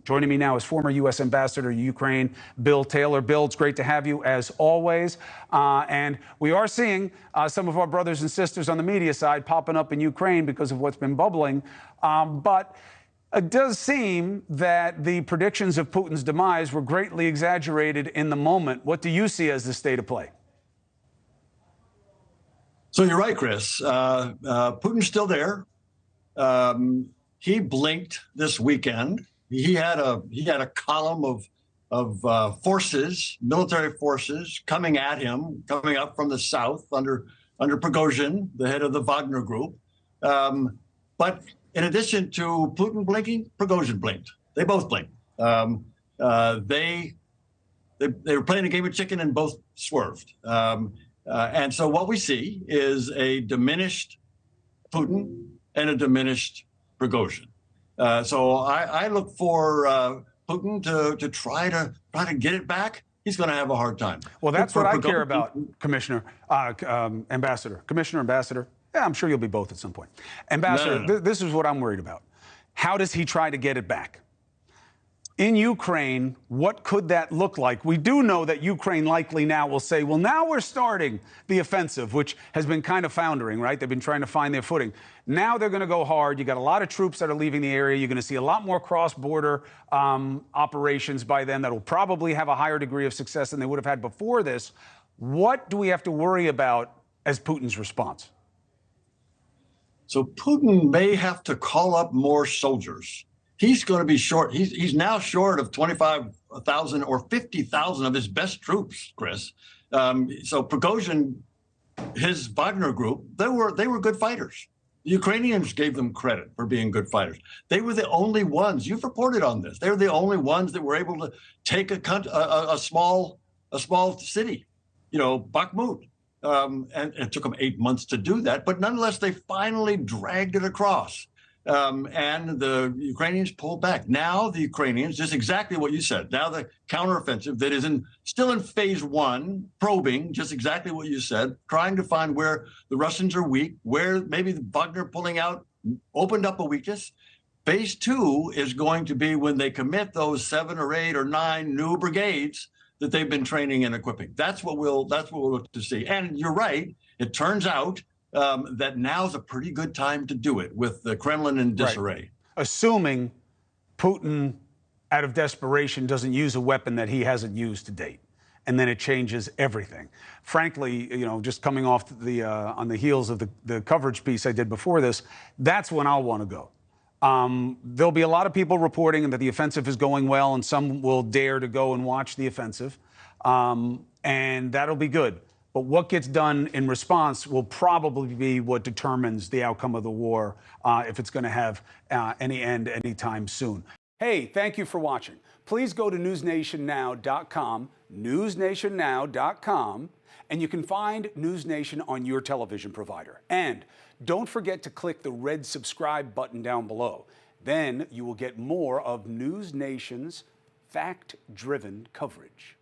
Joining me now is former U.S. Ambassador to Ukraine, Bill Taylor. Bill, it's great to have you as always. And we are seeing some of our brothers and sisters on the media side popping up in Ukraine because of what's been bubbling. But it does seem that the predictions of Putin's demise were greatly exaggerated in the moment. What do you see as the state of play? So you're right, Chris. Putin's still there. He blinked this weekend. He had a column of forces, military forces, coming at him, coming up from the south under Prigozhin, the head of the Wagner group. But in addition to Putin blinking, Prigozhin blinked. They both blinked. They were playing a game of chicken and both swerved. And so what we see is a diminished Putin and a diminished Prigozhin. So I look for Putin to try to get it back. He's going to have a hard time. Well, that's what I care about, Ambassador. Commissioner, Ambassador. Yeah, I'm sure you'll be both at some point. Ambassador, No. This is what I'm worried about. How does he try to get it back? In Ukraine, what could that look like? We do know that Ukraine likely now will say, well, now we're starting the offensive, which has been kind of foundering, right? They've been trying to find their footing. Now they're going to go hard. You got a lot of troops that are leaving the area. You're going to see a lot more cross-border operations by then that will probably have a higher degree of success than they would have had before this. What do we have to worry about as Putin's response? So Putin may have to call up more soldiers. He's going to be short. He's now short of 25,000 or 50,000 of his best troops, Chris. So Prigozhin, his Wagner group, they were good fighters. The Ukrainians gave them credit for being good fighters. They were the only ones. You've reported on this. They were the only ones that were able to take a small city, Bakhmut. And it took them 8 months to do that. But nonetheless, they finally dragged it across. And the Ukrainians pulled back. Now the Ukrainians, just exactly what you said. Now the counteroffensive that is still in phase one, probing, just exactly what you said, trying to find where the Russians are weak, where maybe the Wagner pulling out opened up a weakness. Phase two is going to be when they commit those 7 or 8 or 9 new brigades that they've been training and equipping. That's what we'll look to see. And you're right. It turns out that now's a pretty good time to do it with the Kremlin in disarray. Right. Assuming Putin, out of desperation, doesn't use a weapon that he hasn't used to date. And then it changes everything. Frankly, just coming off on the heels of the coverage piece I did before this, that's when I'll want to go. There'll be a lot of people reporting that the offensive is going well, and some will dare to go and watch the offensive. And that'll be good. But what gets done in response will probably be what determines the outcome of the war, if it's going to have any end anytime soon. Hey, thank you for watching. Please go to newsnationnow.com, newsnationnow.com, and you can find NewsNation on your television provider. And don't forget to click the red subscribe button down below. Then you will get more of NewsNation's fact-driven coverage.